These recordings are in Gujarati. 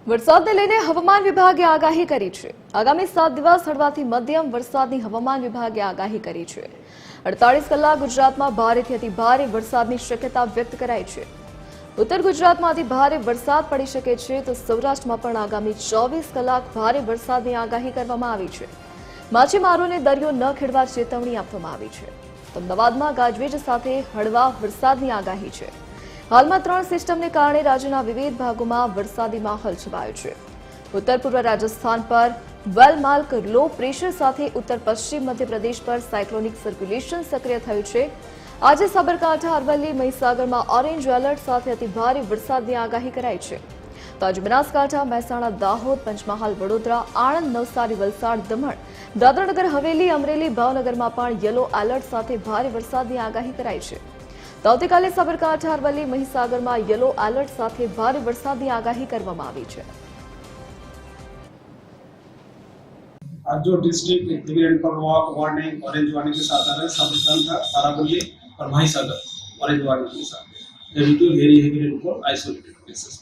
વરસાદને લઈને હવામાન વિભાગે આગાહી કરી છે। આગામી 7 દિવસ હળવાથી મધ્યમ વરસાદની હવામાન વિભાગે આગાહી કરી છે। 48 કલાક ગુજરાતમાં ભારેથી અતિ ભારે વરસાદની શક્યતા વ્યક્ત કરાઈ છે। ઉત્તર ગુજરાતમાં અતિ ભારે વરસાદ પડી શકે છે તો સૌરાષ્ટ્રમાં પણ આગામી 24 કલાક ભારે વરસાદની આગાહી કરવામાં આવી છે। માછીમારોને દરિયો ન ખેડવા ચેતવણી આપવામાં આવી છે। તો અમદાવાદમાં ગાજવીજ સાથે હળવા વરસાદની આગાહી છે। હાલમાં 3 સિસ્ટમને કારણે રાજ્યના વિવિધ ભાગોમાં વરસાદી માહોલ છવાયો છે। ઉત્તર પૂર્વ રાજસ્થાન પર વેલમાર્ક લો પ્રેશર સાથે ઉત્તર પશ્ચિમ મધ્યપ્રદેશ પર સાયક્લોનિક સર્ક્યુલેશન સક્રિય થયું છે। આજે સાબરકાંઠા, અરવલ્લી, મહીસાગરમાં ઓરેન્જ એલર્ટ સાથે અતિ ભારે વરસાદની આગાહી કરાઈ છે। તો આજે બનાસકાંઠા, મહેસાણા, દાહોદ, પંચમહાલ, વડોદરા, આણંદ, નવસારી, વલસાડ, દમણ, દાદરાનગર હવેલી, અમરેલી, ભાવનગરમાં પણ યલો એલર્ટ સાથે ભારે વરસાદની આગાહી કરાઈ છે। તો આવતીકાલે સાબરકાંઠા, અરવલ્લી, મહીસાગરમાં યલો એલર્ટ સાથે ભારે વરસાદની આગાહી કરવામાં આવી છે। आज जो district heavy rainfall warning orange warning के साथ आ रहा है साबरकांठा, अरावली और महासागर ऑरेंज वार्निंग के साथ heavy to very heavy rainfall isolated places.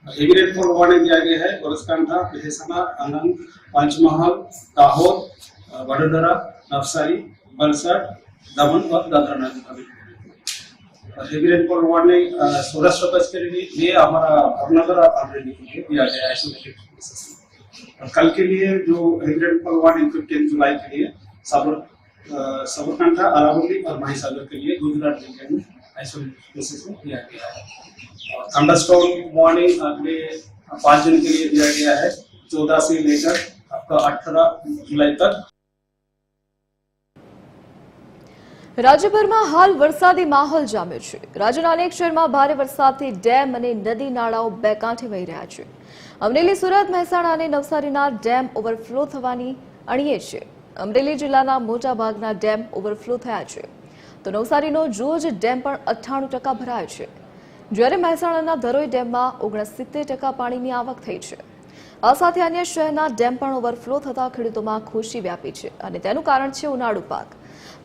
Heavy rainfall warning दिया गया है बनासकांठा, महेसाणा, आनंद, पंचमहाल, दाहोद, वडोदरा, नवसारी, वलसाड, दमन और Dadra Nagar Haveli. Heavy rainfall warning Saurashtra Kutch के लिए हमारा भावनगर और अमरेली के लिए दिया गया है आइसोलेटेड प्लेसेस। कल के लिए जो हेवी रेनफॉल वार्निंग 15 जुलाई के लिए साबरकांठा, अरावली और महासागर के लिए गुजरात रीजन में आइसोलेटेड प्लेसेस में दिया गया है। थंडरस्टॉर्म वार्निंग अगले 5 दिन के लिए दिया गया है, 14 से लेकर आपका 18 जुलाई तक। રાજ્યભરમાં હાલ વરસાદી માહોલ જામ્યો છે। રાજ્યના અનેક શહેરમાં ભારે વરસાદથી ડેમ અને નદી નાળાઓ બે કાંઠે વહી રહ્યા છે। અમરેલી, સુરત, મહેસાણા અને નવસારીના ડેમ ઓવરફ્લો થવાની અણીએ છે। અમરેલી જિલ્લાના મોટા ભાગના ડેમ ઓવરફ્લો થયા છે તો નવસારીનો જોજ ડેમ પણ 98% ભરાયો છે, જ્યારે મહેસાણાના ધરોઈ ડેમમાં 69% પાણીની આવક થઈ છે। આ સાથે અન્ય શહેરના ડેમ પણ ઓવરફ્લો થતા ખેડૂતોમાં ખુશી વ્યાપી છે અને તેનું કારણ છે ઉનાળુ પાક।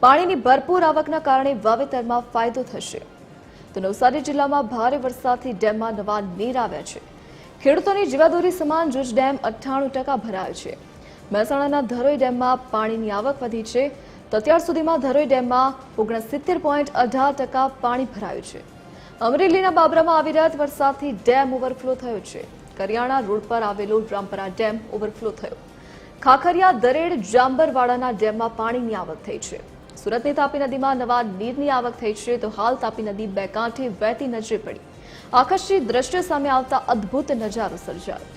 પાણીની ભરપૂર આવકના કારણે વાવેતરમાં ફાયદો થશે। તો નવસારી જિલ્લામાં ભારે વરસાદથી ડેમમાં નવા નીર આવ્યા છે। ખેડૂતોની જીવાદોરી સમાન જોજ ડેમ 98% ભરાયો છે। મહેસાણાના ધરોઈ ડેમમાં પાણીની આવક વધી છે તો અત્યાર સુધીમાં ધરોઈ ડેમમાં 69.18% પાણી ભરાયું છે। અમરેલીના બાબરામાં અવિરત વરસાદથી ડેમ ઓવરફ્લો થયો છે। કરિયાણા રોડ પર આવેલો રામપરા ડેમ ઓવરફ્લો થયો। ખાખરિયા, દરેડ, જાંબરવાડાના ડેમમાં પાણીની આવક થઈ છે। સુરતની તાપી નદીમાં નવા નીરની આવક થઈ છે તો હાલ તાપી નદી બે કાંઠે વહેતી નજરે પડી। આકર્ષક દ્રશ્ય સામે આવતા અદ્ભુત નજારો સર્જાયો।